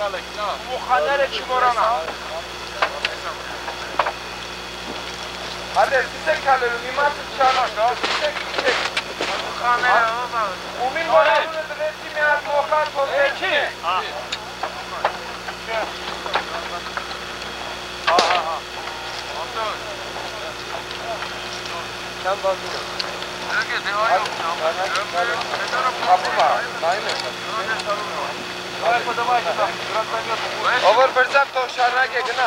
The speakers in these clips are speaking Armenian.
Մուխաները չմորանա։ Հատեր, սիսեք կալերում, իմացը չանակ, սիսեք։ Մուխաները հով աղ։ Ումին մորանունը դրեցի մի հատ մոխան թոզեցի։ Չան բազին է։ Ապում է, նայում է։ Ովոր բրծավ թող շարնակ է գնա։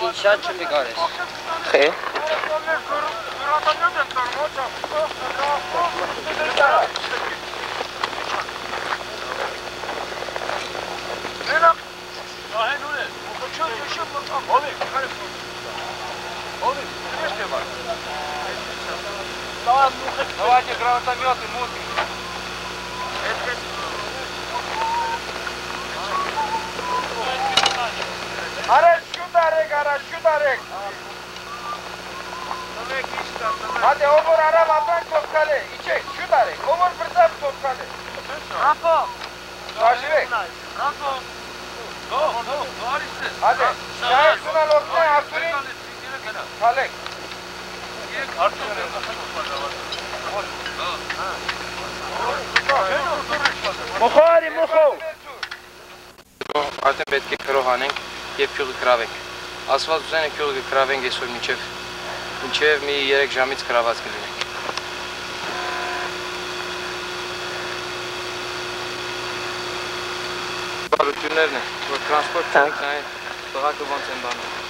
Ինչ շատ չպիկար ես։ Խե։ Давайте гранатометы, муки. Araç şu darek. Hadi obur araba atan Topkale. İçek şu darek. Obur fırsat Topkale. Rapo. Karşıvek. Rapo. Hadi. Şahit Sunal Oktay Arturin. Kalek. Մոխարի մոխով։ Արդեն պետք է քրով հանենք և քյուղը կրավենք։ Ասված ուզեն է քյուղը կրավենք այսօր մինչև մի 3 ժամից կրաված կլինենք։ Բարություններն են, որ տրանսպորտ չենք նայել, տղակը ոնց են բանում։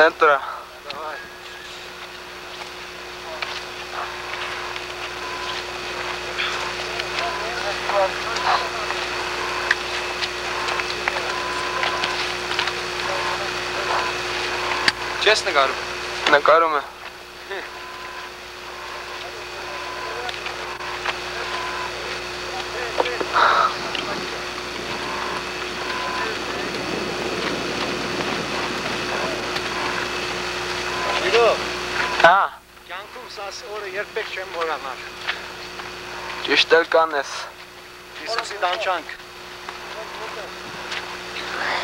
Entra. Չես նկարում։ Նկարում է։ Հա։ Կյանքում սաս օրը երբեք չեմ մոռանալ։ Ճիշտ էլ կանես։ Հիսուսի տանջանք։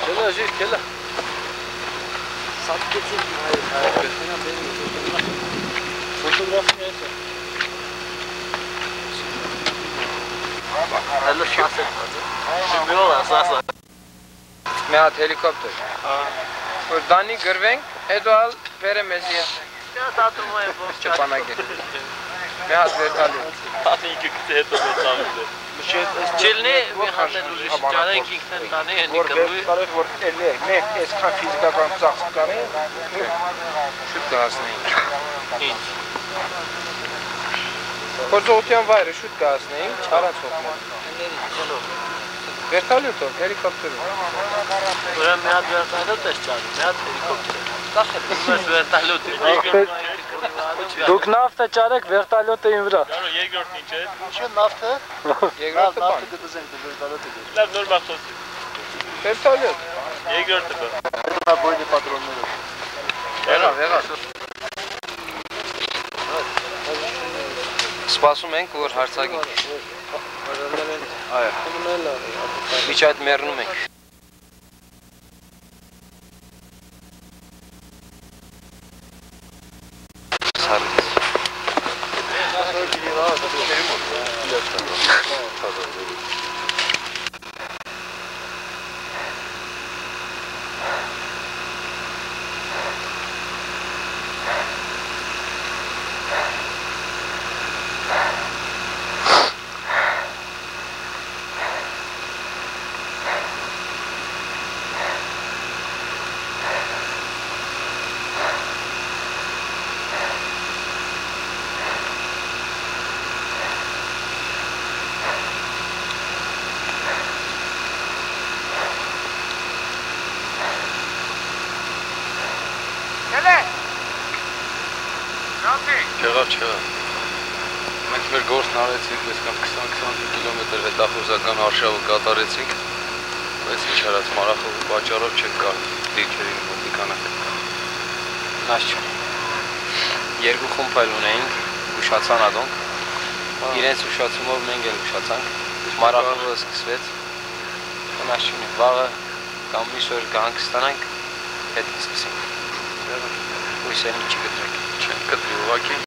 Գելա ժիշտ, գելա։ Սատկեցին ֆոտոգրաֆիա է։ Հələ şans etmədi. Şimdi ol əsas. Մի հատ հելիկոպտեր։ Որ դանի գրվենք, հետո ալ բերը մեզի հետ Ya dağıtılma yapalım. չպանակել։ Մի հատ վերտալիոտ։ Tani kökte hep vertaliyordu. Çelini bir hatta duruş. Canı ikisinden tane Որ nikabı. վերտալիոտ որ էլի է, մեկ այսքան ֆիզիկական ծախս կանի։ Շուտ կհասնեինք։ Hiç. Խոզողության վայրը շուտ կհասնեինք, առանց հոգնել։ Վերտալիոտով, հելիկոպտերով։ Buraya meyat vertalot da çağırdı. Meyat helikopter. Daxil biz vertalot. Դուք նավթը ճարեք վերտալյոտին վրա։ Yani yer gördün içe. Ինչու նավթը։ Երկրորդը բան։ դզենք վերտալիոտը։ Lan normal sosu. Վերտալիոտ։ Yer gördü bu. Դա բոյնի պատրոնները։ Եղավ։ Սպասում ենք, որ հարցակի։ Այո։ Միջի այդ մեռնում ենք։ Չեղավ։ Մենք մեր գործն արեցինք, այսքան 20-25 կիլոմետր հետախուզական արշավը կատարեցինք, բայց ինչ արած մարախողի պատճառով չենք կարող դիրքերին մոտիկանանք։ Նաշ չունի։ Երկու խումբ էլ ունեինք, ուշացան ադոնք, իրենց ուշացումով մենք էլ ուշացանք, մարախողը սկսվեց, նաշ չունի, վաղը կամ միշտ օր կհանգստանանք, հետ կսկսենք։ Հույսերին չկտրենք։ Չենք կտրի ուղղակի։